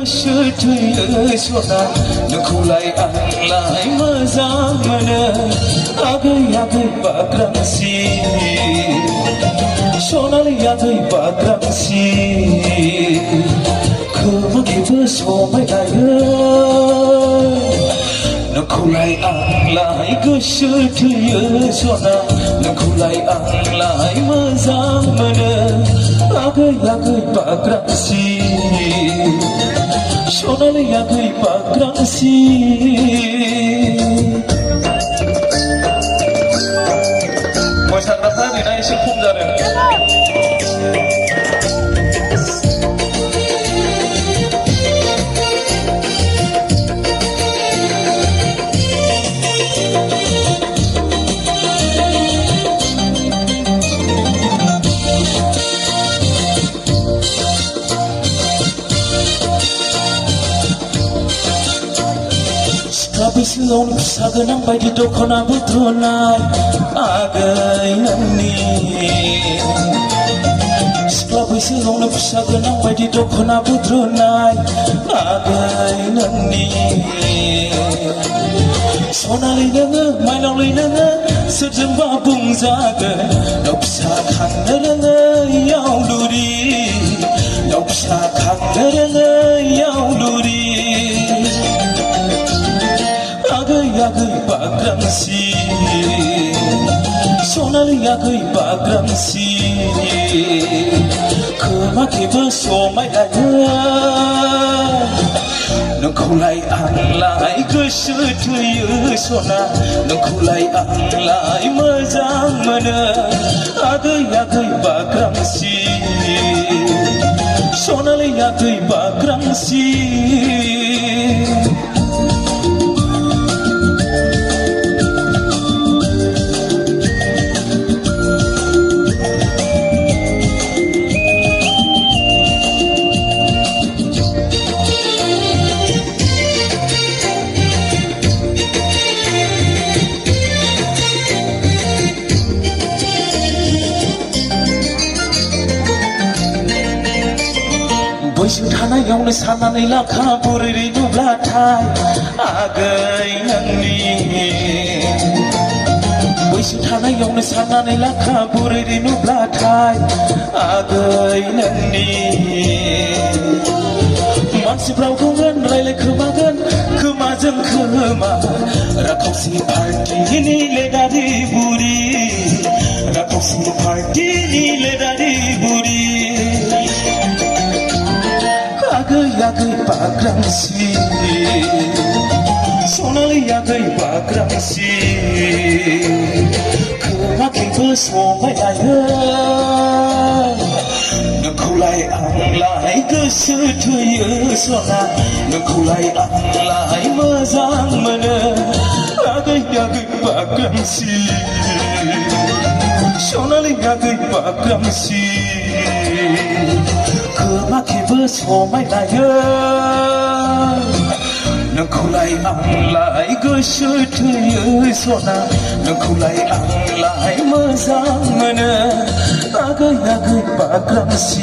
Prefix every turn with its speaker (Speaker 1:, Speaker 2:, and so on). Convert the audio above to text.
Speaker 1: Şütüyü sona Nukulay anlay mazamını Agay agay bakramsi Şonalı agay bakramsi Kıma gibi somaylayı Nukulay anlay gışıtüyü sona Nukulay anlay mazamını Agay agay bakramsi Şonalı yakay bakramsi Moşanlarına binayı şıkkımları Kabisi on saganang bayi dokona butronai agai nani Kabisi on saganang bayi dokona butronai agai nani Sonali nanga mainali nanga sejamba bung zaga Nopsa kandaranga yauluri Nopsa kandaranga yauluri Agay bakramsi Sonalı agay bakramsi Kıma gibi somaylayı Nukulay anlay gışıtıyı sona Nukulay anlay mazamını Agay agay bakramsi Sonalı agay bakramsi बैसो थानायावनो साननानै लाखा बुरै नुब्लाथाय आगै नोंनि बैसो थानायावनो साननानै लाखा बुरै नुब्लाथाय आगै नोंनि मानसिफ्रा बुंगोन रायलायखोमागोन खोमाजों खोमा राखावसि पार्टिनि लेदारि बुरि राखावसि पार्टिनि लेदारि बुरि Agay agay bakramsi Sonalı agay bakramsi Kıma gibi somaylayı Nukulay anlay gışıtıyı sona Nukulay anlay mazamını Agay agay bakramsi Sonalı agay bakramsi Kıma gibi somaylayı Nukulay anlay gışıtıyı sona Nukulay anlay mazamını Agay agay bakramsi